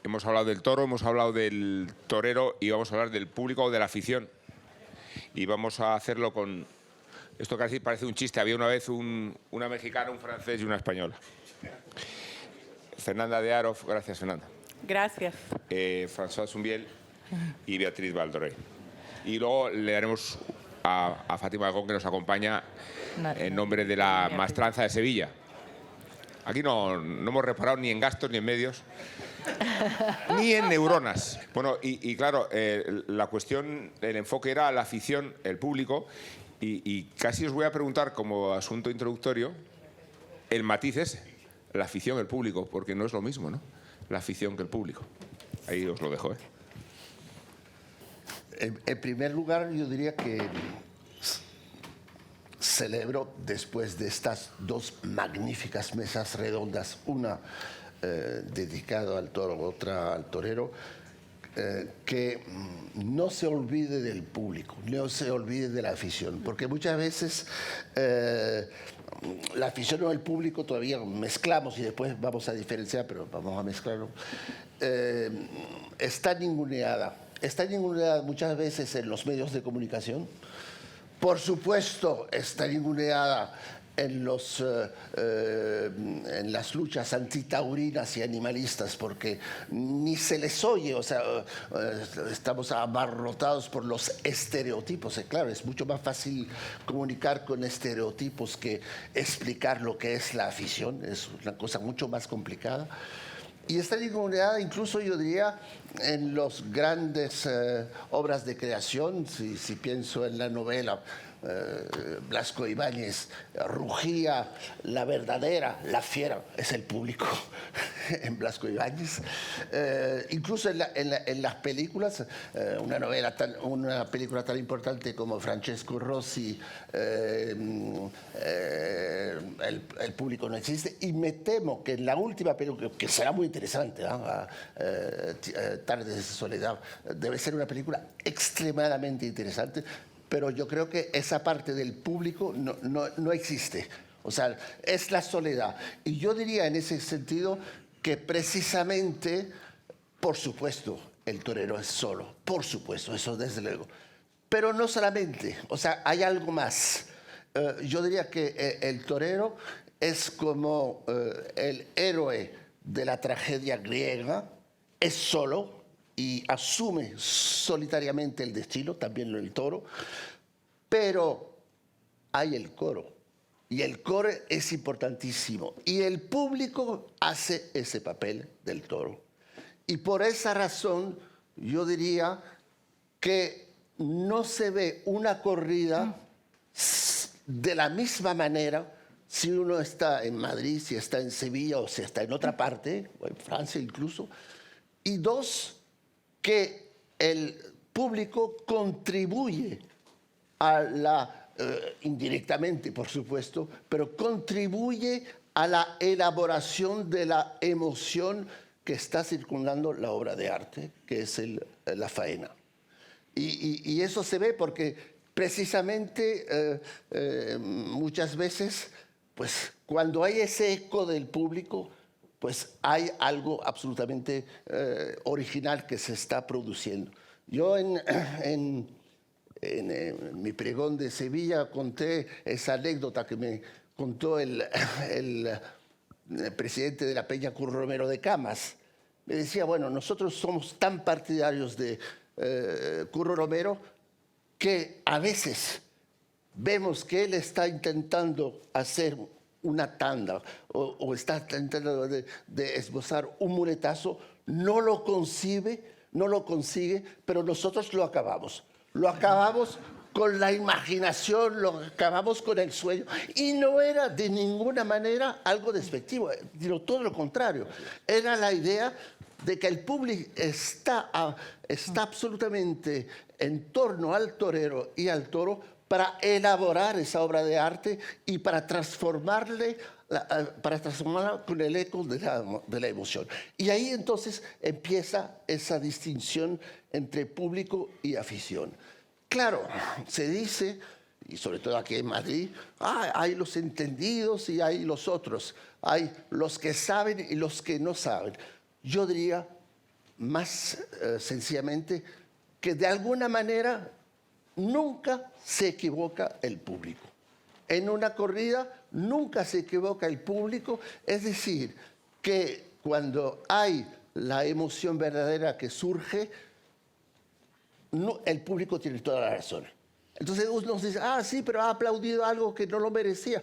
Hemos hablado del toro, hemos hablado del torero y vamos a hablar del público o de la afición. Y vamos a hacerlo con... Esto casi parece un chiste. Había una vez una mexicana, un francés y una española. Fernanda de Aro, gracias Fernanda. Gracias. François Zumbiel y Beatriz Valdorrey. Y luego le daremos a Fátima Gón, que nos acompaña en nombre de la Maestranza de Sevilla. Aquí no hemos reparado ni en gastos ni en medios, ni en neuronas. Bueno, y claro, la cuestión, el enfoque era la afición, el público, y casi os voy a preguntar como asunto introductorio el matiz ese, la afición, el público, porque no es lo mismo, ¿no? La afición que el público. Ahí os lo dejo, ¿eh? En primer lugar, yo diría que celebro, después de estas dos magníficas mesas redondas, una dedicada al toro, otra al torero, que no se olvide del público, no se olvide de la afición, porque muchas veces la afición o el público todavía mezclamos y después vamos a diferenciar, pero vamos a mezclarlo. Está ninguneada muchas veces en los medios de comunicación. Por supuesto, está ninguneada en las luchas antitaurinas y animalistas, porque ni se les oye, o sea, estamos abarrotados por los estereotipos. Claro, es mucho más fácil comunicar con estereotipos que explicar lo que es la afición, es una cosa mucho más complicada. Y está ninguneada incluso, yo diría, en las grandes obras de creación. Si pienso en la novela, Blasco Ibáñez rugía: la verdadera, la fiera, es el público en Blasco Ibáñez. Incluso en las películas, una película tan importante como Francesco Rossi, El público no existe, y me temo que en la última película, que será muy interesante, Tardes de soledad, debe ser una película extremadamente interesante, pero yo creo que esa parte del público no existe. O sea, es la soledad. Y yo diría en ese sentido que precisamente, por supuesto, el torero es solo, por supuesto, eso desde luego. Pero no solamente, o sea, hay algo más. Yo diría que el torero es como el héroe de la tragedia griega, es solo y asume solitariamente el destino, también el toro, pero hay el coro, y el coro es importantísimo, y el público hace ese papel del toro. Y por esa razón yo diría que no se ve una corrida de la misma manera si uno está en Madrid, si está en Sevilla o si está en otra parte, o en Francia incluso. Y dos, que el público contribuye a indirectamente, por supuesto, pero contribuye a la elaboración de la emoción que está circundando la obra de arte, que es la faena. Y eso se ve porque precisamente muchas veces, pues, cuando hay ese eco del público, pues hay algo absolutamente original que se está produciendo. Yo en mi pregón de Sevilla conté esa anécdota que me contó el presidente de la Peña Curro Romero de Camas. Me decía, bueno, nosotros somos tan partidarios de Curro Romero que a veces vemos que él está intentando hacer una tanda o está intentando de esbozar un muletazo, no lo consigue, pero nosotros lo acabamos. Lo acabamos con la imaginación, lo acabamos con el sueño. Y no era de ninguna manera algo despectivo, sino todo lo contrario. Era la idea de que el público está absolutamente en torno al torero y al toro para elaborar esa obra de arte y para transformarla con el eco de la emoción. Y ahí entonces empieza esa distinción entre público y afición. Claro, se dice, y sobre todo aquí en Madrid, hay los entendidos y hay los otros, hay los que saben y los que no saben. Yo diría más sencillamente que de alguna manera nunca se equivoca el público. En una corrida nunca se equivoca el público, es decir, que cuando hay la emoción verdadera que surge, el público tiene toda la razón. Entonces uno dice, ah, sí, pero ha aplaudido algo que no lo merecía.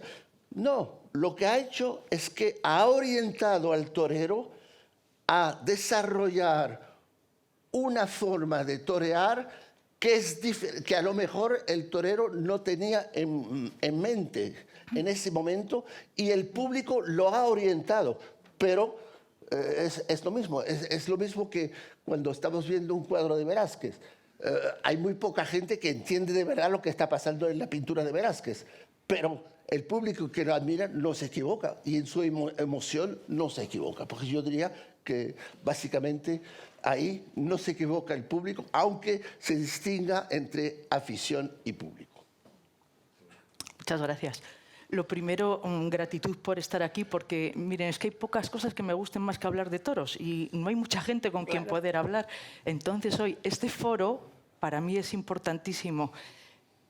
No, lo que ha hecho es que ha orientado al torero a desarrollar una forma de torear que a lo mejor el torero no tenía en mente en ese momento, y el público lo ha orientado. Pero es lo mismo, es lo mismo que cuando estamos viendo un cuadro de Velázquez. Hay muy poca gente que entiende de verdad lo que está pasando en la pintura de Velázquez, pero el público que lo admira no se equivoca, y en su emoción no se equivoca, porque yo diría que básicamente ahí no se equivoca el público, aunque se distinga entre afición y público. Muchas gracias. Lo primero, gratitud por estar aquí, porque miren, es que hay pocas cosas que me gusten más que hablar de toros y no hay mucha gente con quien poder hablar. Entonces hoy este foro para mí es importantísimo.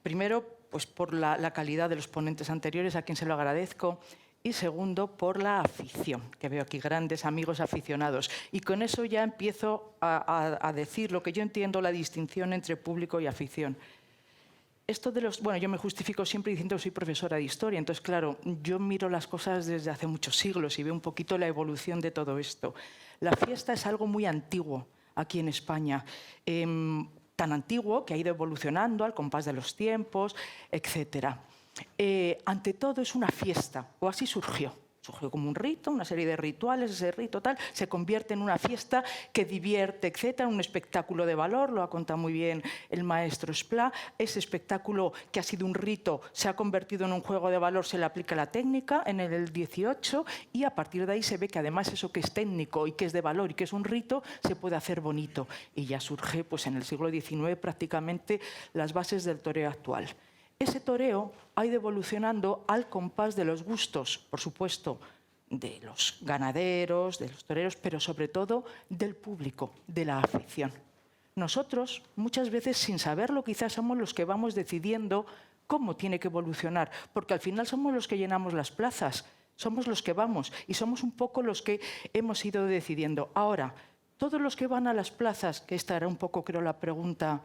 Primero, pues por la calidad de los ponentes anteriores, a quien se lo agradezco. Y segundo, por la afición, que veo aquí grandes amigos aficionados. Y con eso ya empiezo a decir lo que yo entiendo, la distinción entre público y afición. Esto de los, bueno, yo me justifico siempre diciendo que soy profesora de historia, entonces, claro, yo miro las cosas desde hace muchos siglos y veo un poquito la evolución de todo esto. La fiesta es algo muy antiguo aquí en España, tan antiguo que ha ido evolucionando al compás de los tiempos, etcétera. Ante todo es una fiesta, o así surgió. Surgió como un rito, una serie de rituales, ese rito tal, se convierte en una fiesta que divierte, etcétera, un espectáculo de valor, lo ha contado muy bien el maestro Esplá. Ese espectáculo que ha sido un rito se ha convertido en un juego de valor, se le aplica la técnica en el 18 y a partir de ahí se ve que además eso que es técnico y que es de valor y que es un rito se puede hacer bonito. Y ya surge pues, en el siglo XIX prácticamente las bases del toreo actual. Ese toreo ha ido evolucionando al compás de los gustos, por supuesto, de los ganaderos, de los toreros, pero sobre todo del público, de la afición. Nosotros, muchas veces, sin saberlo, quizás somos los que vamos decidiendo cómo tiene que evolucionar, porque al final somos los que llenamos las plazas, somos los que vamos y somos un poco los que hemos ido decidiendo. Ahora, todos los que van a las plazas, que esta era un poco, creo, la pregunta,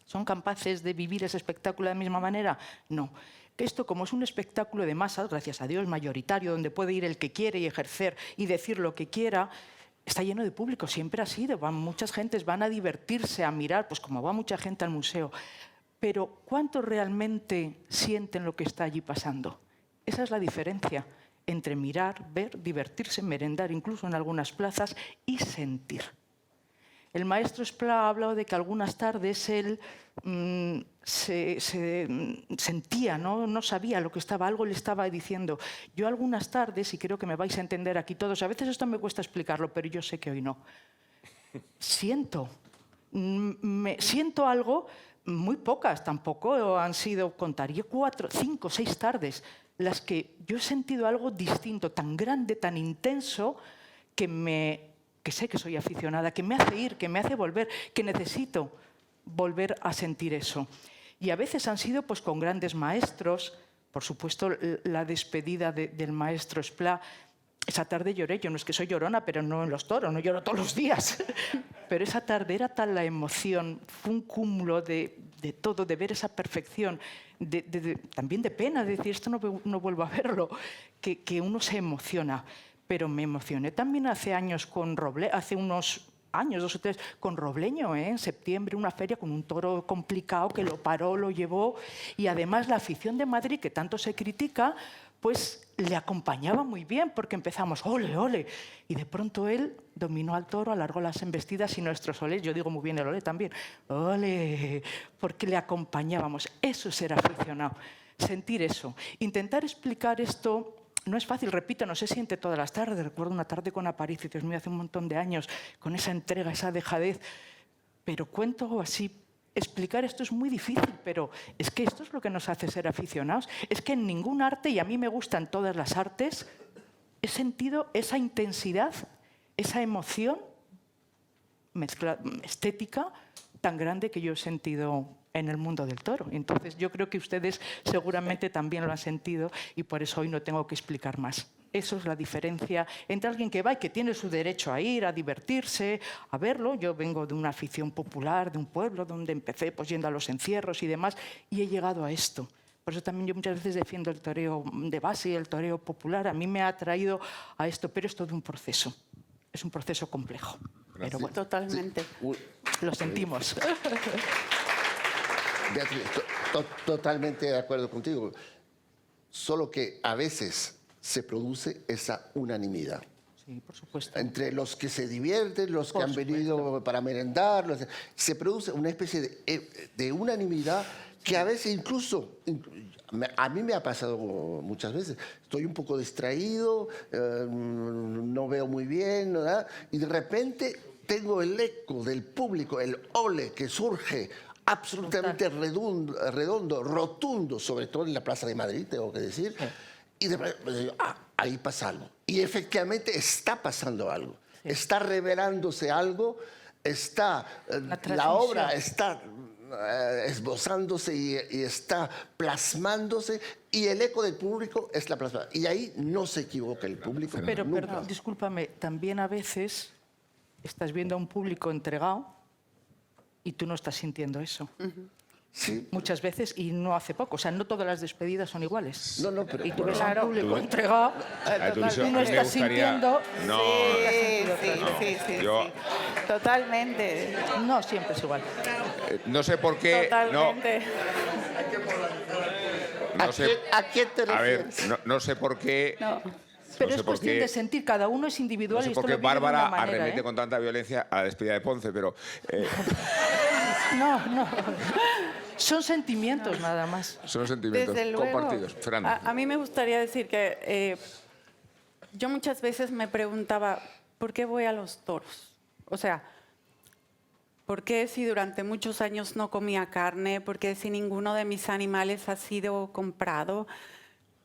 ¿son capaces de vivir ese espectáculo de la misma manera? No. Esto, como es un espectáculo de masas, gracias a Dios, mayoritario, donde puede ir el que quiere y ejercer y decir lo que quiera, está lleno de público, siempre ha sido. Muchas gentes van a divertirse, a mirar, pues como va mucha gente al museo. Pero ¿cuántos realmente sienten lo que está allí pasando? Esa es la diferencia entre mirar, ver, divertirse, merendar, incluso en algunas plazas, y sentir. El maestro Esplá ha hablado de que algunas tardes él se sentía, no sabía lo que estaba, algo le estaba diciendo. Yo algunas tardes, y creo que me vais a entender aquí todos, a veces esto me cuesta explicarlo, pero yo sé que hoy no. Siento algo, muy pocas tampoco han sido, contaría 4, 5, 6 tardes, las que yo he sentido algo distinto, tan grande, tan intenso, que sé que soy aficionada, que me hace ir, que me hace volver, que necesito volver a sentir eso. Y a veces han sido pues, con grandes maestros, por supuesto la despedida del maestro Esplá. Esa tarde lloré, yo no es que soy llorona, pero no en los toros, no lloro todos los días. Pero esa tarde era tal la emoción, fue un cúmulo de todo, de ver esa perfección, también de pena, de decir esto no vuelvo a verlo, que uno se emociona. Pero me emocioné también hace años con Robleño, hace unos años, 2 o 3, con Robleño, en septiembre, una feria con un toro complicado que lo paró, lo llevó, y además la afición de Madrid, que tanto se critica, pues le acompañaba muy bien, porque empezamos, ole, ole, y de pronto él dominó al toro, alargó las embestidas y nuestros olés, yo digo muy bien el ole también, ole, porque le acompañábamos. Eso es ser aficionado, sentir eso. Intentar explicar esto no es fácil, repito, no se siente todas las tardes. Recuerdo una tarde con Aparicio, Dios mío, hace un montón de años, con esa entrega, esa dejadez. Pero cuento así, explicar esto es muy difícil, pero es que esto es lo que nos hace ser aficionados. Es que en ningún arte, y a mí me gustan todas las artes, he sentido esa intensidad, esa emoción mezcla estética tan grande que yo he sentido en el mundo del toro. Entonces, yo creo que ustedes seguramente también lo han sentido y por eso hoy no tengo que explicar más. Eso es la diferencia entre alguien que va y que tiene su derecho a ir, a divertirse, a verlo. Yo vengo de una afición popular, de un pueblo donde empecé pues, yendo a los encierros y demás, y he llegado a esto. Por eso también yo muchas veces defiendo el toreo de base y el toreo popular. A mí me ha traído a esto, pero es todo un proceso. Es un proceso complejo. Pero bueno, Totalmente. Sí. lo sentimos. Beatriz, totalmente de acuerdo contigo. Solo que a veces se produce esa unanimidad. Sí, por supuesto. Entre los que se divierten, los que han venido para merendar, se produce una especie de unanimidad que a veces incluso, a mí me ha pasado muchas veces, estoy un poco distraído, no veo muy bien, ¿verdad? Y de repente tengo el eco del público, el ole que surge absolutamente redondo, rotundo, sobre todo en la Plaza de Madrid, tengo que decir, y de repente, ahí pasa algo. Y efectivamente está pasando algo, está revelándose algo, la obra está esbozándose y está plasmándose, y el eco del público es la plasma. Y ahí no se equivoca el público. Pero, nunca. perdón, discúlpame, también a veces estás viendo a un público entregado y tú no estás sintiendo eso. Sí. Muchas veces, y no hace poco. O sea, no todas las despedidas son iguales. No, pero Y tú ves Claro. a un público entregado Tú dices, y a no mí me estás gustaría- sintiendo... No, Sí. yo- Totalmente. No siempre es igual. no sé por qué. Totalmente. No sé, ¿A quién te a ver, refieres? no sé por qué. No. Pero sé es por cuestión qué- de sentir. Cada uno es No individual sé y por esto qué lo vive de una Bárbara manera, arremete ¿eh? con tanta violencia a la despedida de Ponce, pero No. Son sentimientos nada más. son sentimientos Desde luego. compartidos. Fernanda. A mí me gustaría decir que yo muchas veces me preguntaba, ¿por qué voy a los toros? O sea, ¿por qué si durante muchos años no comía carne? ¿Por qué si ninguno de mis animales ha sido comprado?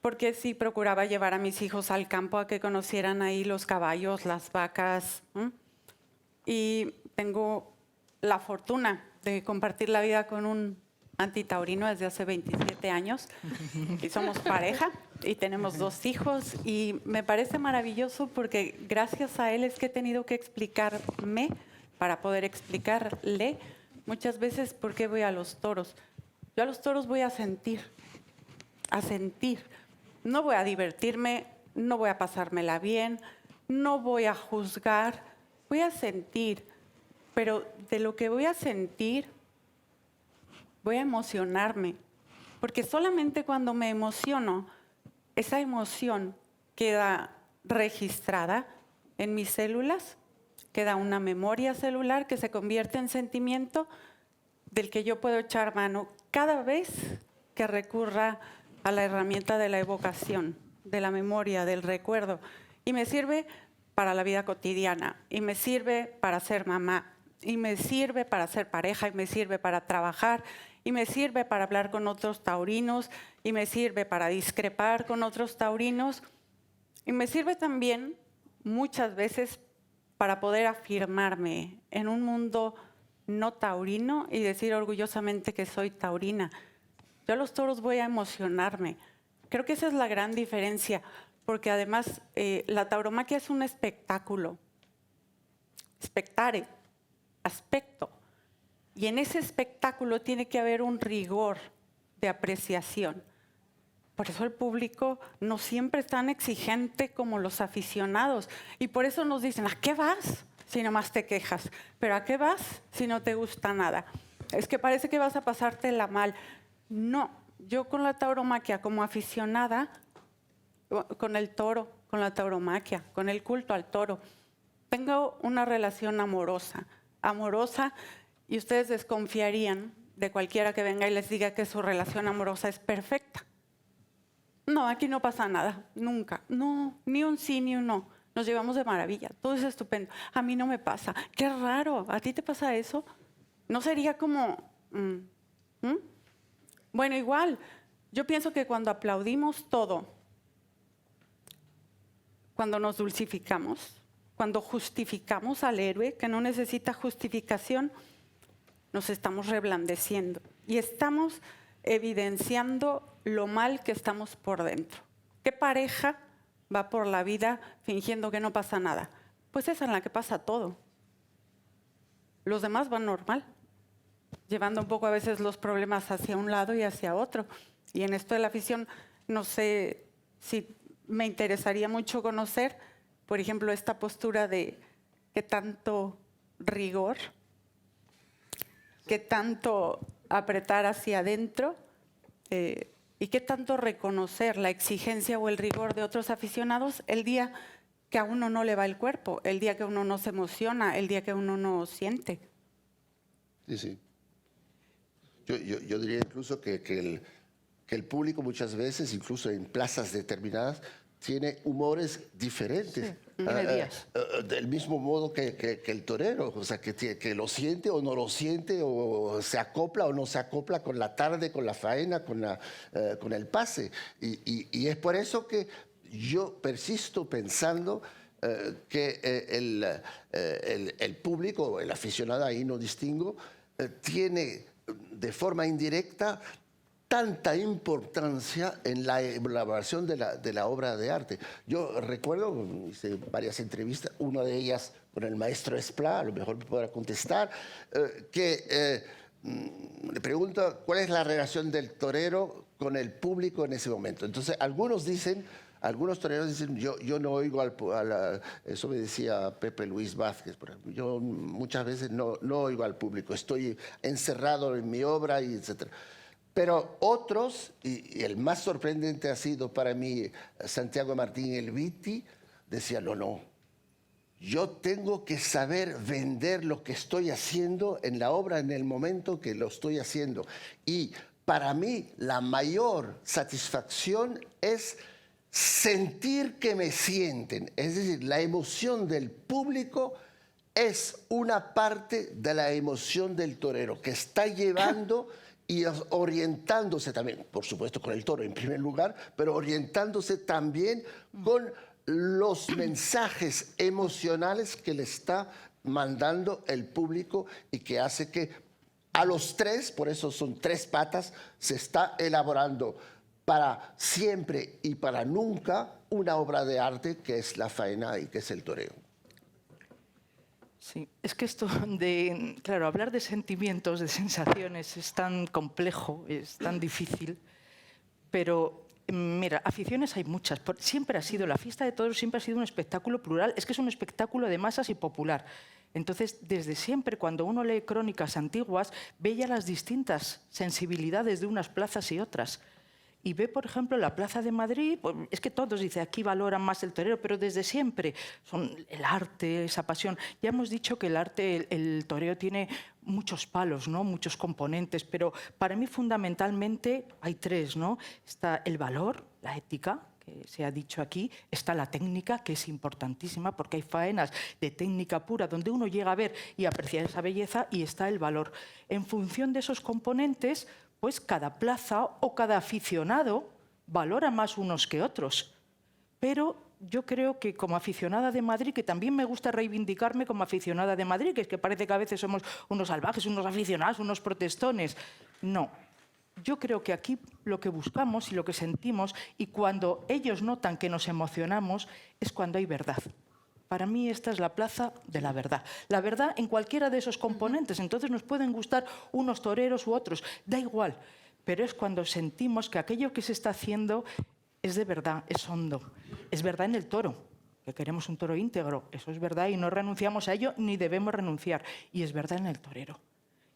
¿Por qué si procuraba llevar a mis hijos al campo a que conocieran ahí los caballos, las vacas? Y tengo la fortuna de compartir la vida con un antitaurino desde hace 27 años y somos pareja y tenemos 2 hijos y me parece maravilloso porque gracias a él es que he tenido que explicarme para poder explicarle muchas veces por qué voy a los toros. Yo a los toros voy a sentir. No voy a divertirme, no voy a pasármela bien, no voy a juzgar, voy a sentir. Pero de lo que voy a sentir, voy a emocionarme. Porque solamente cuando me emociono, esa emoción queda registrada en mis células, queda una memoria celular que se convierte en sentimiento del que yo puedo echar mano cada vez que recurra a la herramienta de la evocación, de la memoria, del recuerdo. Y me sirve para la vida cotidiana, y me sirve para ser mamá, y me sirve para ser pareja, y me sirve para trabajar, y me sirve para hablar con otros taurinos, y me sirve para discrepar con otros taurinos, y me sirve también muchas veces para poder afirmarme en un mundo no taurino y decir orgullosamente que soy taurina. Yo a los toros voy a emocionarme. Creo que esa es la gran diferencia, porque además la tauromaquia es un espectáculo, spectare, aspecto. Y en ese espectáculo tiene que haber un rigor de apreciación. Por eso el público no siempre es tan exigente como los aficionados. Y por eso nos dicen, ¿a qué vas si nomás te quejas? ¿Pero a qué vas si no te gusta nada? Es que parece que vas a pasártela mal. No, yo con la tauromaquia como aficionada, con el toro, con la tauromaquia, con el culto al toro, tengo una relación amorosa, y ustedes desconfiarían de cualquiera que venga y les diga que su relación amorosa es perfecta. No, aquí no pasa nada, nunca. No, ni un sí ni un no. Nos llevamos de maravilla, todo es estupendo. A mí no me pasa. Qué raro, ¿a ti te pasa eso? ¿No sería como... Bueno, igual, yo pienso que cuando aplaudimos todo, cuando nos dulcificamos, cuando justificamos al héroe, que no necesita justificación, nos estamos reblandeciendo y estamos evidenciando lo mal que estamos por dentro. ¿Qué pareja va por la vida fingiendo que no pasa nada? Pues esa en la que pasa todo. Los demás van normal, llevando un poco a veces los problemas hacia un lado y hacia otro. Y en esto de la afición, no sé si me interesaría mucho conocer, por ejemplo, esta postura de qué tanto rigor, qué tanto apretar hacia adentro y qué tanto reconocer la exigencia o el rigor de otros aficionados el día que a uno no le va el cuerpo, el día que uno no se emociona, el día que uno no siente. Sí, sí. Yo diría incluso que el público muchas veces, incluso en plazas determinadas, tiene humores diferentes. Tiene días. Del mismo modo que el torero, o sea, que lo siente o no lo siente, o se acopla o no se acopla con la tarde, con la faena, con el pase. Y es por eso que yo persisto pensando que el público, el aficionado, ahí no distingo, tiene de forma indirecta tanta importancia en la elaboración de la obra de arte. Yo recuerdo, hice varias entrevistas, una de ellas con el maestro Esplá, a lo mejor me podrá contestar, que le pregunta cuál es la relación del torero con el público en ese momento. Entonces, algunos toreros dicen, yo no oigo eso me decía Pepe Luis Vázquez, por ejemplo, yo muchas veces no oigo al público, estoy encerrado en mi obra, y etcétera. Pero otros, y el más sorprendente ha sido para mí Santiago Martín Elviti, decía, no, yo tengo que saber vender lo que estoy haciendo en la obra en el momento que lo estoy haciendo. Y para mí la mayor satisfacción es sentir que me sienten, es decir, la emoción del público es una parte de la emoción del torero que está llevando y orientándose también, por supuesto con el toro en primer lugar, pero orientándose también con los mensajes emocionales que le está mandando el público y que hace que a los tres, por eso son tres patas, se está elaborando para siempre y para nunca una obra de arte que es la faena y que es el toreo. Sí, es que esto de, claro, hablar de sentimientos, de sensaciones, es tan complejo, es tan difícil, pero mira, aficiones hay muchas. Siempre ha sido, la fiesta de toros siempre ha sido un espectáculo plural, es que es un espectáculo de masas y popular. Entonces, desde siempre, cuando uno lee crónicas antiguas, ve ya las distintas sensibilidades de unas plazas y otras. Y ve, por ejemplo, la Plaza de Madrid, pues es que todos dicen, aquí valoran más el torero, pero desde siempre son el arte, esa pasión. Ya hemos dicho que el arte, el toreo tiene muchos palos, ¿no? Muchos componentes, pero para mí fundamentalmente hay tres, ¿no? Está el valor, la ética, que se ha dicho aquí, está la técnica, que es importantísima, porque hay faenas de técnica pura donde uno llega a ver y apreciar esa belleza, y está el valor. En función de esos componentes, pues cada plaza o cada aficionado valora más unos que otros. Pero yo creo que como aficionada de Madrid, que también me gusta reivindicarme como aficionada de Madrid, que es que parece que a veces somos unos salvajes, unos aficionados, unos protestones. No, yo creo que aquí lo que buscamos y lo que sentimos, y cuando ellos notan que nos emocionamos, es cuando hay verdad. Para mí esta es la plaza de la verdad. La verdad en cualquiera de esos componentes. Entonces nos pueden gustar unos toreros u otros, da igual. Pero es cuando sentimos que aquello que se está haciendo es de verdad, es hondo. Es verdad en el toro, que queremos un toro íntegro. Eso es verdad y no renunciamos a ello ni debemos renunciar. Y es verdad en el torero.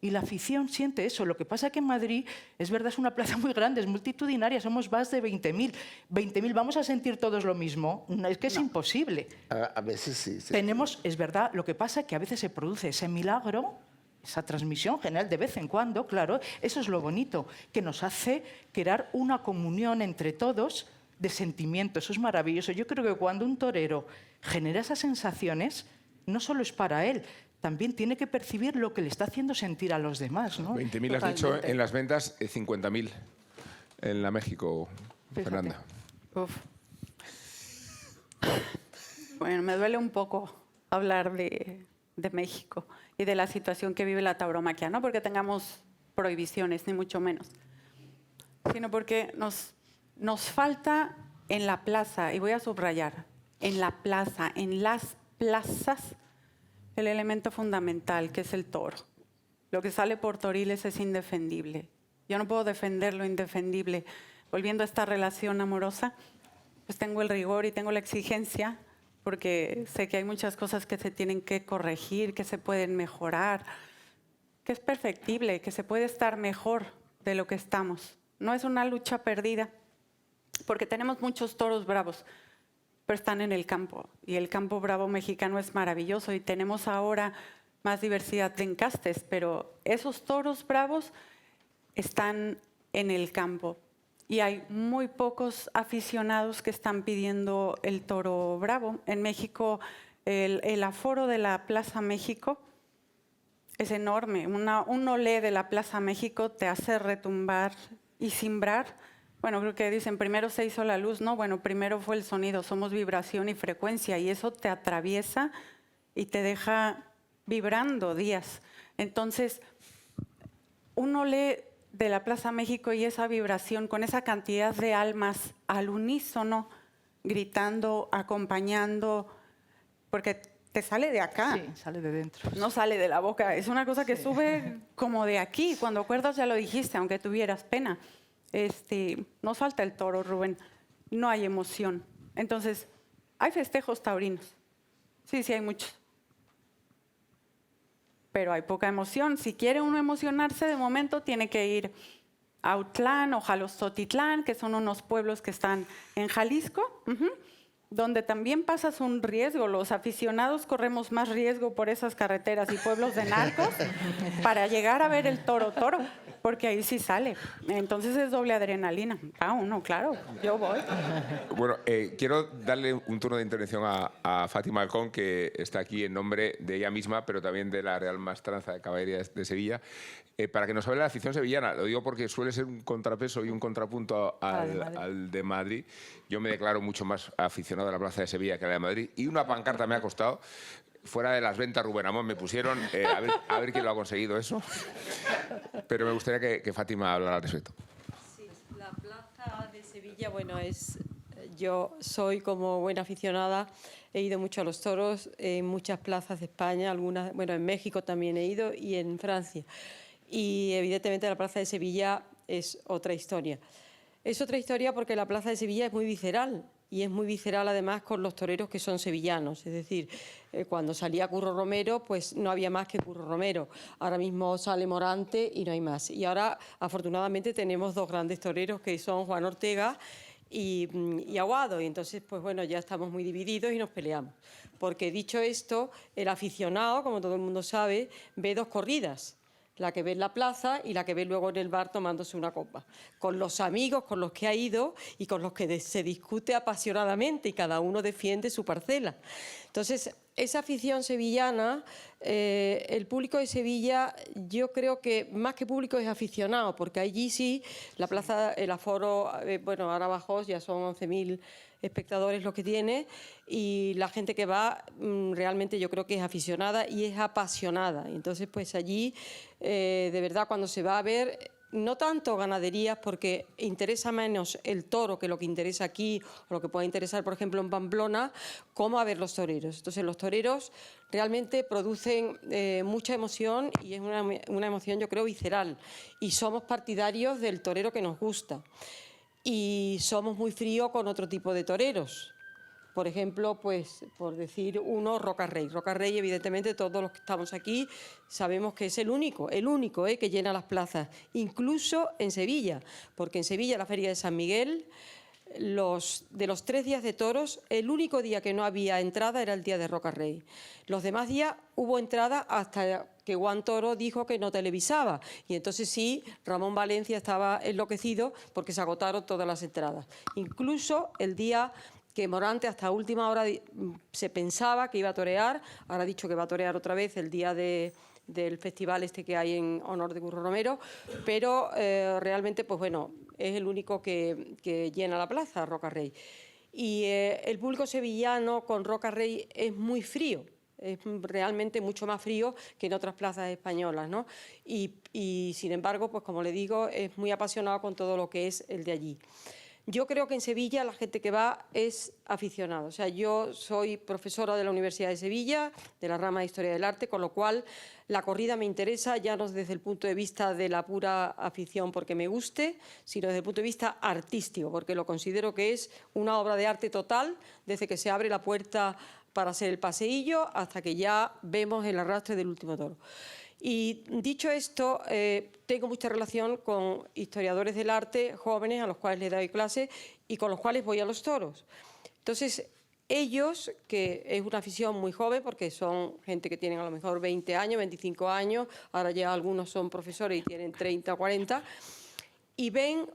Y la afición siente eso. Lo que pasa es que en Madrid, es verdad, es una plaza muy grande, es multitudinaria, somos más de 20.000. 20.000, ¿vamos a sentir todos lo mismo? No, es que es imposible. A veces sí. Tenemos, es verdad, lo que pasa es que a veces se produce ese milagro, esa transmisión general de vez en cuando, claro, eso es lo bonito, que nos hace crear una comunión entre todos de sentimiento. Eso es maravilloso. Yo creo que cuando un torero genera esas sensaciones, no solo es para él, también tiene que percibir lo que le está haciendo sentir a los demás, ¿no? 20.000 has dicho, en las ventas 50.000 en la México, Fíjate. Fernanda. Uf. Bueno, me duele un poco hablar de México y de la situación que vive la tauromaquia, no porque tengamos prohibiciones, ni mucho menos, sino porque nos falta en la plaza, y voy a subrayar, en la plaza, en las plazas, el elemento fundamental, que es el toro. Lo que sale por toriles es indefendible. Yo no puedo defender lo indefendible. Volviendo a esta relación amorosa, pues tengo el rigor y tengo la exigencia, porque sé que hay muchas cosas que se tienen que corregir, que se pueden mejorar, que es perfectible, que se puede estar mejor de lo que estamos. No es una lucha perdida, porque tenemos muchos toros bravos, pero están en el campo. Y el campo bravo mexicano es maravilloso y tenemos ahora más diversidad de encastes, pero esos toros bravos están en el campo. Y hay muy pocos aficionados que están pidiendo el toro bravo. En México, el aforo de la Plaza México es enorme. Un olé de la Plaza México te hace retumbar y cimbrar. Bueno, creo que dicen, primero se hizo la luz, ¿no? Bueno, primero fue el sonido, somos vibración y frecuencia, y eso te atraviesa y te deja vibrando días. Entonces, un olé de la Plaza México y esa vibración con esa cantidad de almas al unísono, gritando, acompañando, porque te sale de acá. Sí, sale de dentro. No sale de la boca, es una cosa que sube como de aquí. Cuando acuerdas ya lo dijiste, aunque tuvieras pena. Nos falta el toro, Rubén, no hay emoción. Entonces, hay festejos taurinos, sí hay muchos, pero hay poca emoción. Si quiere uno emocionarse de momento, tiene que ir a Autlán o Jalostotitlán, que son unos pueblos que están en Jalisco, donde también pasas un riesgo. Los aficionados corremos más riesgo por esas carreteras y pueblos de narcos para llegar a ver el toro, porque ahí sí sale. Entonces es doble adrenalina. Uno, claro, yo voy. Bueno, quiero darle un turno de intervención a Fátima Halcón, que está aquí en nombre de ella misma, pero también de la Real Maestranza de Caballería de Sevilla, para que nos hable de la afición sevillana. Lo digo porque suele ser un contrapeso y un contrapunto al de Madrid. Yo me declaro mucho más aficionado a la Plaza de Sevilla que a la de Madrid, y una pancarta me ha costado. Fuera de las ventas, Rubén Amón me pusieron, a ver quién lo ha conseguido eso. Pero me gustaría que Fátima hablara al respecto. Sí, la Plaza de Sevilla, bueno, yo soy como buena aficionada, he ido mucho a los toros en muchas plazas de España, algunas, bueno, en México también he ido y en Francia. Y evidentemente la Plaza de Sevilla es otra historia. Es otra historia porque la Plaza de Sevilla es muy visceral. Y es muy visceral además con los toreros que son sevillanos. Es decir, cuando salía Curro Romero, pues no había más que Curro Romero. Ahora mismo sale Morante y no hay más. Y ahora, afortunadamente, tenemos dos grandes toreros que son Juan Ortega y Aguado. Y entonces, pues bueno, ya estamos muy divididos y nos peleamos. Porque dicho esto, el aficionado, como todo el mundo sabe, ve dos corridas. La que ve en la plaza y la que ve luego en el bar tomándose una copa, con los amigos con los que ha ido y con los que se discute apasionadamente y cada uno defiende su parcela. Entonces, esa afición sevillana, el público de Sevilla, yo creo que más que público es aficionado, porque allí sí, la plaza, el aforo, bueno, ahora bajó, ya son 11.000 espectadores lo que tiene, y la gente que va realmente yo creo que es aficionada y es apasionada. Entonces, pues allí, de verdad, cuando se va a ver, no tanto ganaderías, porque interesa menos el toro que lo que interesa aquí, o lo que pueda interesar, por ejemplo, en Pamplona, como a ver los toreros. Entonces, los toreros realmente producen mucha emoción, y es una emoción, yo creo, visceral. Y somos partidarios del torero que nos gusta. Y somos muy fríos con otro tipo de toreros. Por ejemplo, pues por decir uno, Roca Rey. Roca Rey, evidentemente, todos los que estamos aquí sabemos que es el único que llena las plazas, incluso en Sevilla, porque en Sevilla, la Feria de San Miguel, de los 3 días de toros, el único día que no había entrada era el día de Roca Rey. Los demás días hubo entrada hasta que Juan Toro dijo que no televisaba. Y entonces sí, Ramón Valencia estaba enloquecido porque se agotaron todas las entradas. Incluso el día que Morante hasta última hora se pensaba que iba a torear, ahora ha dicho que va a torear otra vez el día del festival este que hay en honor de Curro Romero, pero realmente, pues bueno, es el único que llena la plaza, Roca Rey. Y el público sevillano con Roca Rey es muy frío. es realmente mucho más frío que en otras plazas españolas, ¿no? Y sin embargo, pues como le digo, es muy apasionado con todo lo que es el de allí. Yo creo que en Sevilla la gente que va es aficionada. O sea, yo soy profesora de la Universidad de Sevilla, de la rama de Historia del Arte, con lo cual la corrida me interesa ya no desde el punto de vista de la pura afición porque me guste, sino desde el punto de vista artístico, porque lo considero que es una obra de arte total, desde que se abre la puerta para hacer el paseillo hasta que ya vemos el arrastre del último toro. Y dicho esto, tengo mucha relación con historiadores del arte jóvenes a los cuales les doy clase y con los cuales voy a los toros. Entonces, ellos, que es una afición muy joven, porque son gente que tienen a lo mejor 20 años, 25 años, ahora ya algunos son profesores y tienen 30 o 40, y ven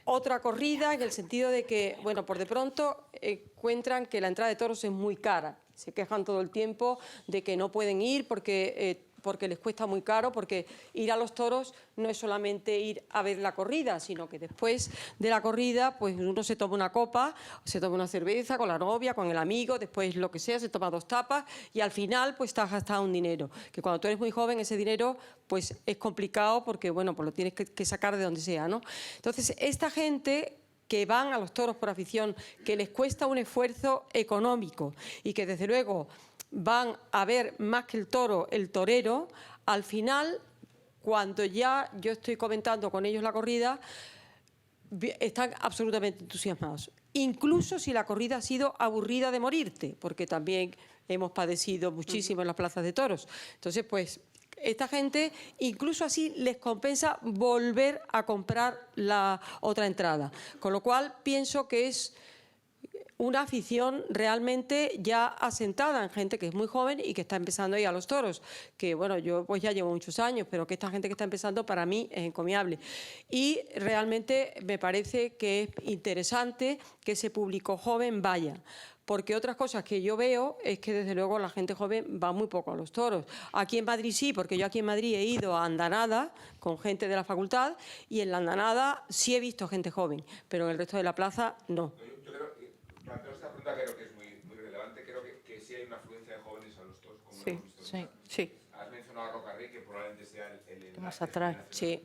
otra corrida en el sentido de que, bueno, por de pronto encuentran que la entrada de toros es muy cara. Se quejan todo el tiempo de que no pueden ir porque les cuesta muy caro, porque ir a los toros no es solamente ir a ver la corrida, sino que después de la corrida pues uno se toma una copa, se toma una cerveza con la novia, con el amigo, después lo que sea, se toma 2 tapas y al final pues te has gastado un dinero, que cuando tú eres muy joven ese dinero pues es complicado porque bueno, pues lo tienes que sacar de donde sea, ¿no? Entonces esta gente que van a los toros por afición, que les cuesta un esfuerzo económico y que desde luego van a ver más que el toro, el torero, al final, cuando ya yo estoy comentando con ellos la corrida, están absolutamente entusiasmados. Incluso si la corrida ha sido aburrida de morirte, porque también hemos padecido muchísimo en las plazas de toros. Entonces, pues, esta gente, incluso así, les compensa volver a comprar la otra entrada. Con lo cual, pienso que es una afición realmente ya asentada en gente que es muy joven y que está empezando a ir a los toros, que bueno, yo pues ya llevo muchos años, pero que esta gente que está empezando para mí es encomiable. Y realmente me parece que es interesante que ese público joven vaya. Porque otras cosas que yo veo es que desde luego la gente joven va muy poco a los toros. Aquí en Madrid sí, porque yo aquí en Madrid he ido a andanada con gente de la facultad y en la andanada sí he visto gente joven, pero en el resto de la plaza no. Yo creo que planteo esta pregunta, creo que es muy relevante. Creo que sí hay una afluencia de jóvenes a los toros, como Sí, hemos visto. sí, sí. Has mencionado a Rocarrey, que probablemente sea el Más atrás. Sí.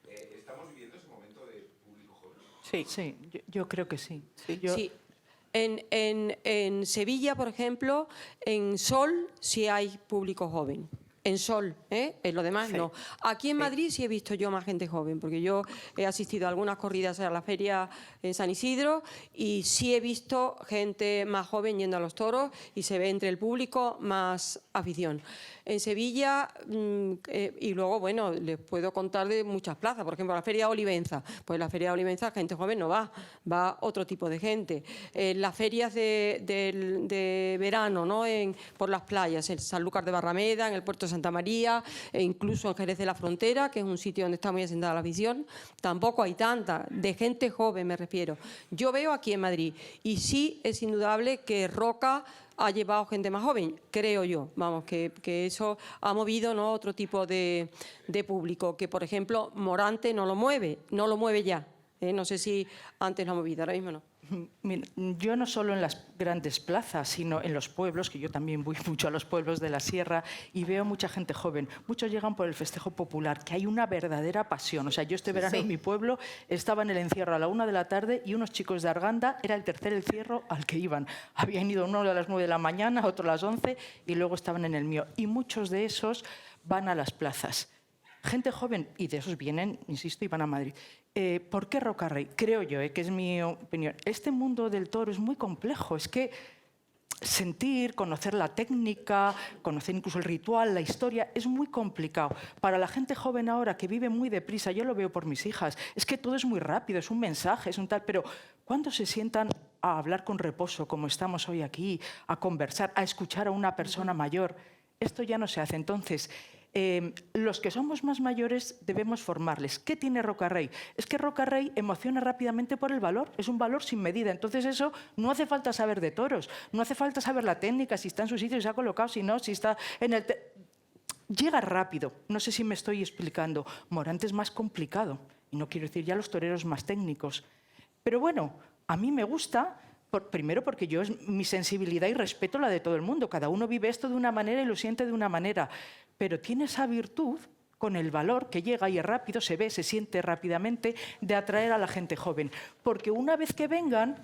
¿Estamos viviendo ese momento de público joven? Sí, sí, yo creo que sí. Yo, Sí. En Sevilla, por ejemplo, en Sol sí hay público joven. En Sol, en lo demás Sí. no. Aquí en Madrid sí he visto yo más gente joven, porque yo he asistido a algunas corridas a la feria en San Isidro y sí he visto gente más joven yendo a los toros y se ve entre el público más afición. En Sevilla, y luego, bueno, les puedo contar de muchas plazas, por ejemplo, la Feria de Olivenza. Pues la Feria de Olivenza, gente joven no va, va otro tipo de gente. Las ferias de verano, ¿no? Por las playas, en Sanlúcar de Barrameda, en el puerto de Santa María, e incluso en Jerez de la Frontera, que es un sitio donde está muy asentada la afición, tampoco hay tanta, de gente joven me refiero. Yo veo aquí en Madrid, y sí es indudable que Roca ha llevado gente más joven, creo yo, vamos, que eso ha movido, ¿no?, otro tipo de público, que por ejemplo Morante no lo mueve ya, no sé si antes lo ha movido, ahora mismo no. mira, yo no solo en las grandes plazas, sino en los pueblos, que yo también voy mucho a los pueblos de la sierra y veo mucha gente joven. Muchos llegan por el festejo popular, que hay una verdadera pasión. O sea, yo este verano en mi pueblo estaba en el encierro a la 1 de la tarde y unos chicos de Arganda, era el tercer encierro al que iban. Habían ido uno a las 9 de la mañana, otro a las 11 y luego estaban en el mío. Y muchos de esos van a las plazas. Gente joven, y de esos vienen, insisto, y van a Madrid. ¿Por qué Rocarrey? Creo yo, que es mi opinión. Este mundo del toro es muy complejo. Es que sentir, conocer la técnica, conocer incluso el ritual, la historia, es muy complicado. Para la gente joven ahora, que vive muy deprisa, yo lo veo por mis hijas, es que todo es muy rápido, es un mensaje, es un tal, pero ¿cuándo se sientan a hablar con reposo, como estamos hoy aquí, a conversar, a escuchar a una persona mayor? Esto ya no se hace. Entonces, los que somos más mayores debemos formarles. ¿Qué tiene Rocarrey? Es que Rocarrey emociona rápidamente por el valor, es un valor sin medida. Entonces eso no hace falta saber de toros, no hace falta saber la técnica, si está en su sitio, si se ha colocado, si no, si está en el... Llega rápido, no sé si me estoy explicando. Morante es más complicado, y no quiero decir ya los toreros más técnicos. Pero bueno, a mí me gusta Primero porque yo es mi sensibilidad y respeto la de todo el mundo. Cada uno vive esto de una manera y lo siente de una manera. Pero tiene esa virtud con el valor que llega y es rápido, se ve, se siente rápidamente, de atraer a la gente joven. Porque una vez que vengan,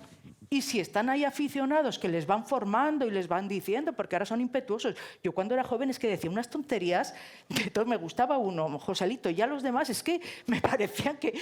y si están ahí aficionados que les van formando y les van diciendo, porque ahora son impetuosos. Yo cuando era joven es que decía unas tonterías, de todo me gustaba uno, Joselito, y ya los demás es que me parecían que...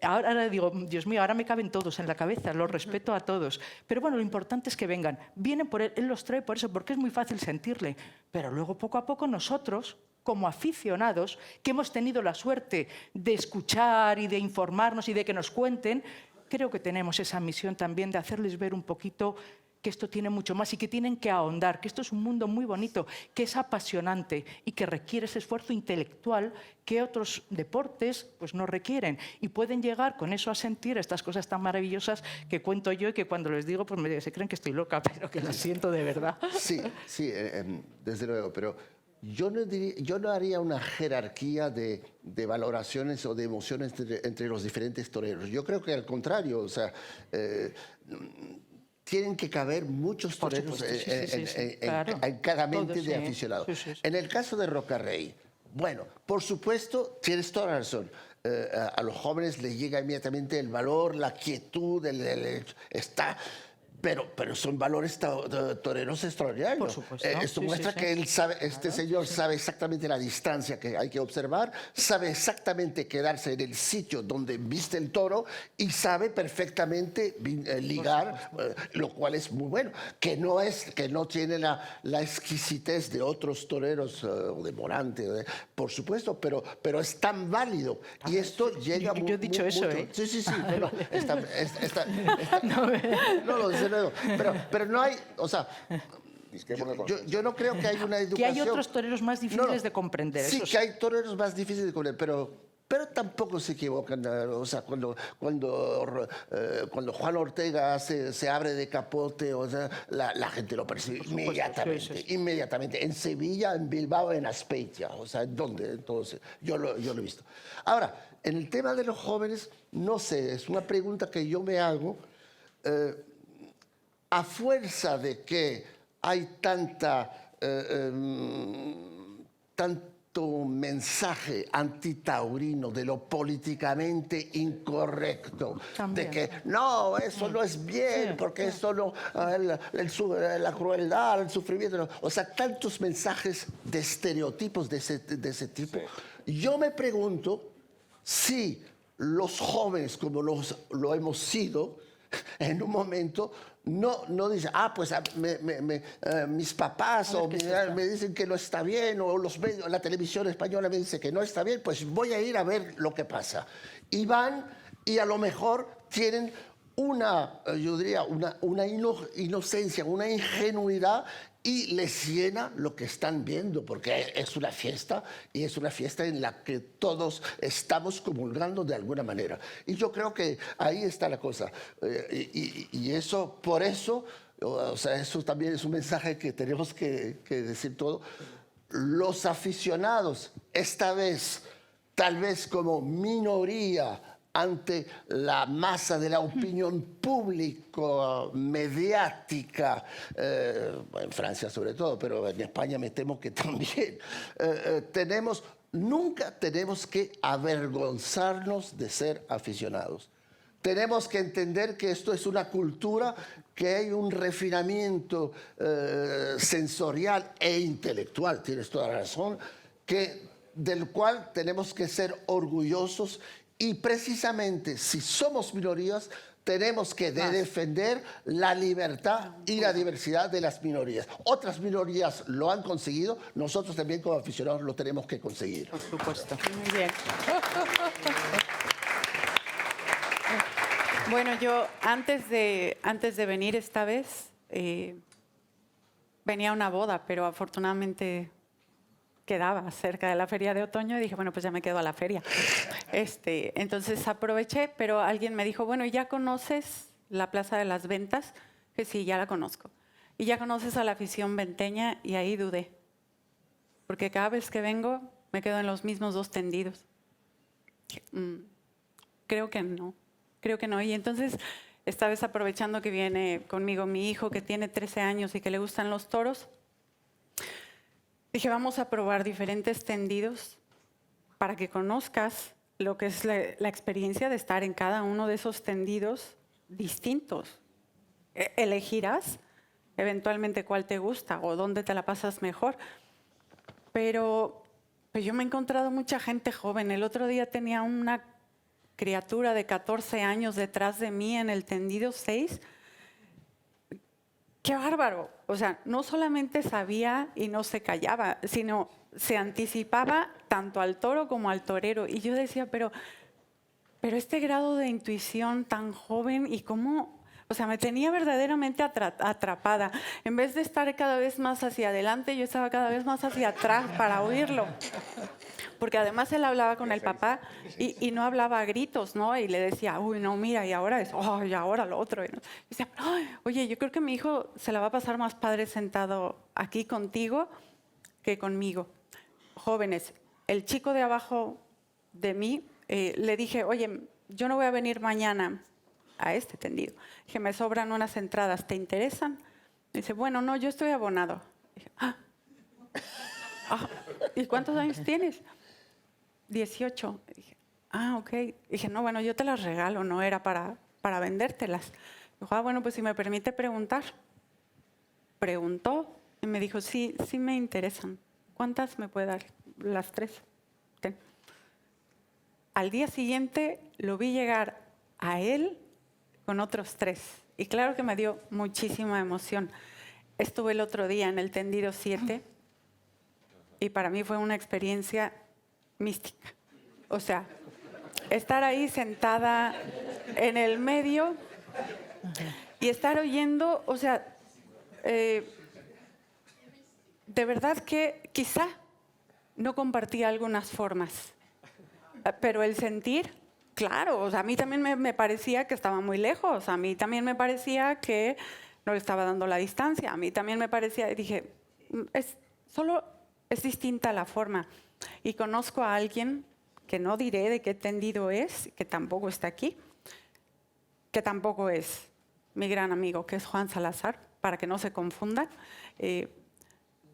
Ahora digo, Dios mío, ahora me caben todos en la cabeza, los respeto a todos. Pero bueno, lo importante es que vengan. Vienen por él los trae por eso, porque es muy fácil sentirle. Pero luego, poco a poco, nosotros, como aficionados, que hemos tenido la suerte de escuchar y de informarnos y de que nos cuenten, creo que tenemos esa misión también de hacerles ver un poquito que esto tiene mucho más y que tienen que ahondar, que esto es un mundo muy bonito, que es apasionante y que requiere ese esfuerzo intelectual que otros deportes pues, no requieren. Y pueden llegar con eso a sentir estas cosas tan maravillosas que cuento yo y que cuando les digo pues se creen que estoy loca, pero que las siento de verdad. Sí, sí, desde luego, pero yo no haría una jerarquía de valoraciones o de emociones entre los diferentes toreros. Yo creo que al contrario, o sea, tienen que caber muchos toreros en cada mente todos, de aficionado. Sí, sí, sí. En el caso de Rocarrey, bueno, por supuesto, tienes toda la razón. A los jóvenes les llega inmediatamente el valor, la quietud, está... Pero son valores toreros extraordinarios. Por supuesto. Esto Sí, muestra sí, sí. que él sabe, este señor sabe exactamente la distancia que hay que observar, sabe exactamente quedarse en el sitio donde viste el toro y sabe perfectamente ligar, lo cual es muy bueno. Que no tiene la exquisitez de otros toreros o de Morante, por supuesto, pero es tan válido. Y esto llega yo he dicho eso, mucho. ¿eh? Sí, sí, sí. No, desde luego. Pero no hay, o sea, yo no creo que hay una educación. Que hay otros toreros más difíciles de comprender. Sí, eso que hay toreros más difíciles de comprender, pero tampoco se equivocan. O sea, cuando Juan Ortega se abre de capote, o sea, la gente lo percibe inmediatamente, sí, sí. inmediatamente. En Sevilla, en Bilbao, en Azpeitia. O sea, ¿dónde? Entonces, yo lo he visto. Ahora, en el tema de los jóvenes, no sé, es una pregunta que yo me hago. A fuerza de que hay tanto mensaje antitaurino de lo políticamente incorrecto, También. de que no, eso no es bien, Sí, porque eso no, la crueldad, el sufrimiento, no. O sea, tantos mensajes de estereotipos de ese tipo. Yo me pregunto si los jóvenes, como lo hemos sido, en un momento no dicen, pues mis papás me dicen que no está bien, o los medios, la televisión española me dice que no está bien, pues voy a ir a ver lo que pasa. Y van y a lo mejor tienen yo diría, una inocencia, una ingenuidad, y les llena lo que están viendo, porque es una fiesta, y es una fiesta en la que todos estamos comulgando de alguna manera. Y yo creo que ahí está la cosa. Y eso, por eso, o sea, eso también es un mensaje que tenemos que decir todo. Los aficionados, esta vez, tal vez como minoría, ante la masa de la opinión pública, mediática, en Francia sobre todo, pero en España me temo que también, nunca tenemos que avergonzarnos de ser aficionados. Tenemos que entender que esto es una cultura, que hay un refinamiento sensorial e intelectual, tienes toda la razón, del cual tenemos que ser orgullosos. Y precisamente si somos minorías, tenemos que defender la libertad y la diversidad de las minorías. Otras minorías lo han conseguido, nosotros también como aficionados lo tenemos que conseguir. Por supuesto. Muy bien. Bueno, yo antes de venir esta vez, venía a una boda, pero afortunadamente quedaba cerca de la feria de otoño y dije, bueno, pues ya me quedo a la feria. Entonces aproveché, pero alguien me dijo, bueno, ¿ya conoces la Plaza de las Ventas? Que sí, ya la conozco. ¿Y ya conoces a la afición venteña? Y ahí dudé. Porque cada vez que vengo me quedo en los mismos dos tendidos. Creo que no. Y entonces esta vez aprovechando que viene conmigo mi hijo que tiene 13 años y que le gustan los toros, dije, vamos a probar diferentes tendidos para que conozcas lo que es la experiencia de estar en cada uno de esos tendidos distintos. Elegirás eventualmente cuál te gusta o dónde te la pasas mejor. Pero pues yo me he encontrado mucha gente joven. El otro día tenía una criatura de 14 años detrás de mí en el tendido 6. ¡Qué bárbaro! O sea, no solamente sabía y no se callaba, sino se anticipaba tanto al toro como al torero. Y yo decía, pero este grado de intuición tan joven y cómo... O sea, me tenía verdaderamente atrapada. En vez de estar cada vez más hacia adelante, yo estaba cada vez más hacia atrás para oírlo. Porque además él hablaba con el papá y no hablaba a gritos, ¿no? Y le decía, uy, no, mira, y ahora eso, oh, y ahora lo otro. Y decía, oye, yo creo que mi hijo se la va a pasar más padre sentado aquí contigo que conmigo. Jóvenes, el chico de abajo de mí, le dije, oye, yo no voy a venir mañana a este tendido. Dije, me sobran unas entradas, ¿te interesan? Dice, bueno, no, yo estoy abonado. Dije, ¿y cuántos años tienes? 18. Dije, ok. Dije, no, bueno, yo te las regalo, no era para vendértelas. Dijo, bueno, pues si me permite preguntar. Preguntó y me dijo, sí me interesan. ¿Cuántas me puede dar? Las 3. Ten. Al día siguiente lo vi llegar a él con otros 3. Y claro que me dio muchísima emoción. Estuve el otro día en el tendido 7 y para mí fue una experiencia mística. O sea, estar ahí sentada en el medio y estar oyendo, o sea, de verdad que quizá no compartía algunas formas, pero el sentir... Claro, o sea, a mí también me parecía que estaba muy lejos, a mí también me parecía que no le estaba dando la distancia, a mí también me parecía, dije, solo es distinta la forma. Y conozco a alguien, que no diré de qué tendido es, que tampoco está aquí, que tampoco es mi gran amigo, que es Juan Salazar, para que no se confundan,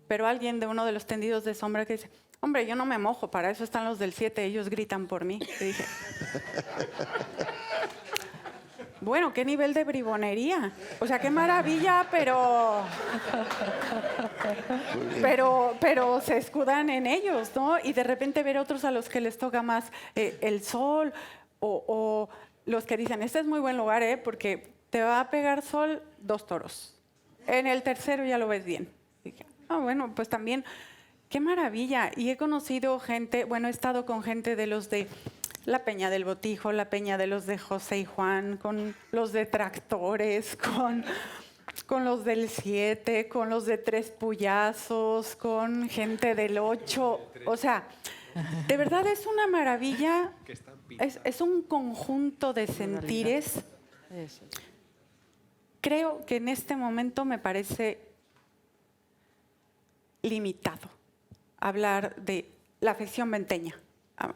pero alguien de uno de los tendidos de sombra que dice, hombre, yo no me mojo, para eso están los del 7, ellos gritan por mí. Y dije, bueno, qué nivel de bribonería. O sea, qué maravilla, pero se escudan en ellos, ¿no? Y de repente ver otros a los que les toca más el sol o los que dicen, este es muy buen lugar, porque te va a pegar sol 2 toros. En el tercero ya lo ves bien. Y dije, bueno, pues también... ¡Qué maravilla! Y he conocido gente, bueno, he estado con gente de los de la Peña del Botijo, la Peña de los de José y Juan, con los de Tractores, con los del 7, con los de 3 Puyazos, con gente del 8. O sea, de verdad es una maravilla, es un conjunto de sentires. Creo que en este momento me parece limitado hablar de la afección venteña,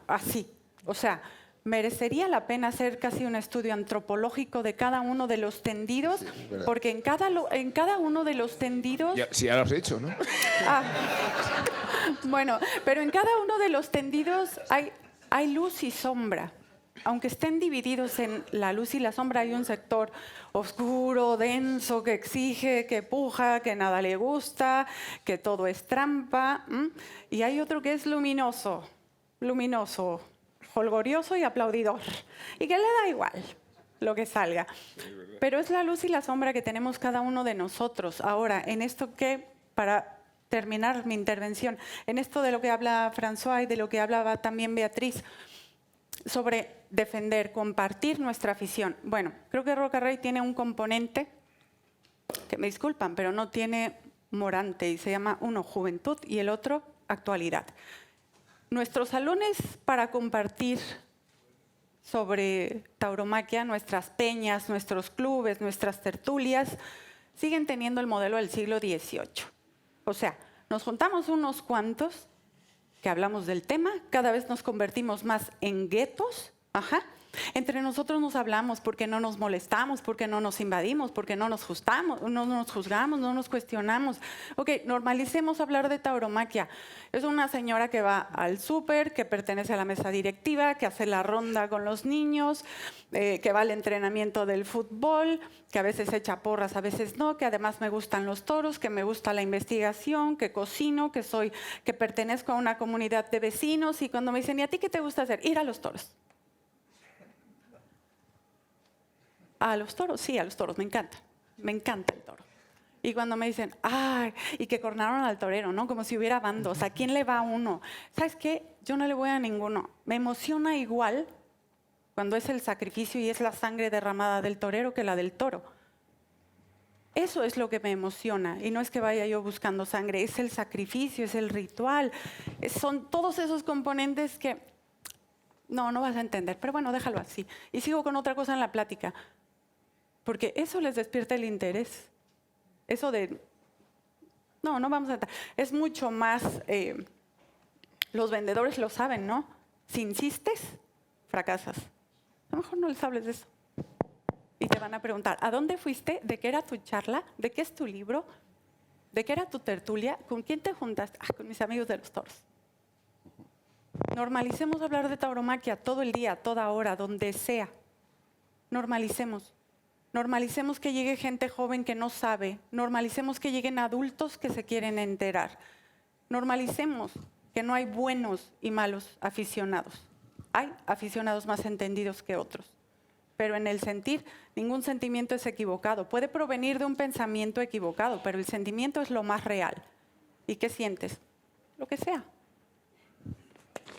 así. O sea, merecería la pena hacer casi un estudio antropológico de cada uno de los tendidos, porque en cada uno de los tendidos... Ya lo has hecho, ¿no? Bueno, pero en cada uno de los tendidos hay luz y sombra. Aunque estén divididos en la luz y la sombra, hay un sector oscuro, denso, que exige, que puja, que nada le gusta, que todo es trampa. Y hay otro que es luminoso, jolgorioso y aplaudidor. Y que le da igual lo que salga. Pero es la luz y la sombra que tenemos cada uno de nosotros. Ahora, en esto que, para terminar mi intervención, en esto de lo que habla François y de lo que hablaba también Beatriz, sobre defender, compartir nuestra afición. Bueno, creo que Roca Rey tiene un componente, que me disculpan, pero no tiene Morante, y se llama uno juventud y el otro actualidad. Nuestros salones para compartir sobre tauromaquia, nuestras peñas, nuestros clubes, nuestras tertulias, siguen teniendo el modelo del siglo XVIII. O sea, nos juntamos unos cuantos que hablamos del tema, cada vez nos convertimos más en guetos, Entre nosotros nos hablamos porque no nos molestamos, porque no nos invadimos, porque no nos juzgamos, no nos cuestionamos. Ok, normalicemos hablar de tauromaquia. Es una señora que va al súper, que pertenece a la mesa directiva, que hace la ronda con los niños, que va al entrenamiento del fútbol, que a veces echa porras, a veces no, que además me gustan los toros, que me gusta la investigación, que cocino, que pertenezco a una comunidad de vecinos. Y cuando me dicen, ¿y a ti qué te gusta hacer? Ir a los toros. ¿A los toros? Sí, a los toros, me encanta el toro. Y cuando me dicen, ay, y que coronaron al torero, ¿no? Como si hubiera bandos, ¿a quién le va uno? ¿Sabes qué? Yo no le voy a ninguno. Me emociona igual cuando es el sacrificio y es la sangre derramada del torero que la del toro. Eso es lo que me emociona, y no es que vaya yo buscando sangre, es el sacrificio, es el ritual, son todos esos componentes que no vas a entender, pero bueno, déjalo así. Y sigo con otra cosa en la plática. Porque eso les despierta el interés. Eso de, no vamos a... Es mucho más, los vendedores lo saben, ¿no? Si insistes, fracasas. A lo mejor no les hables de eso. Y te van a preguntar, ¿a dónde fuiste? ¿De qué era tu charla? ¿De qué es tu libro? ¿De qué era tu tertulia? ¿Con quién te juntaste? Con mis amigos de los toros. Normalicemos hablar de tauromaquia todo el día, toda hora, donde sea. Normalicemos. Normalicemos que llegue gente joven que no sabe. Normalicemos que lleguen adultos que se quieren enterar. Normalicemos que no hay buenos y malos aficionados. Hay aficionados más entendidos que otros. Pero en el sentir, ningún sentimiento es equivocado. Puede provenir de un pensamiento equivocado, pero el sentimiento es lo más real. ¿Y qué sientes? Lo que sea.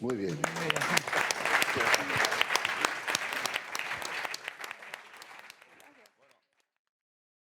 Muy bien. Muy bien.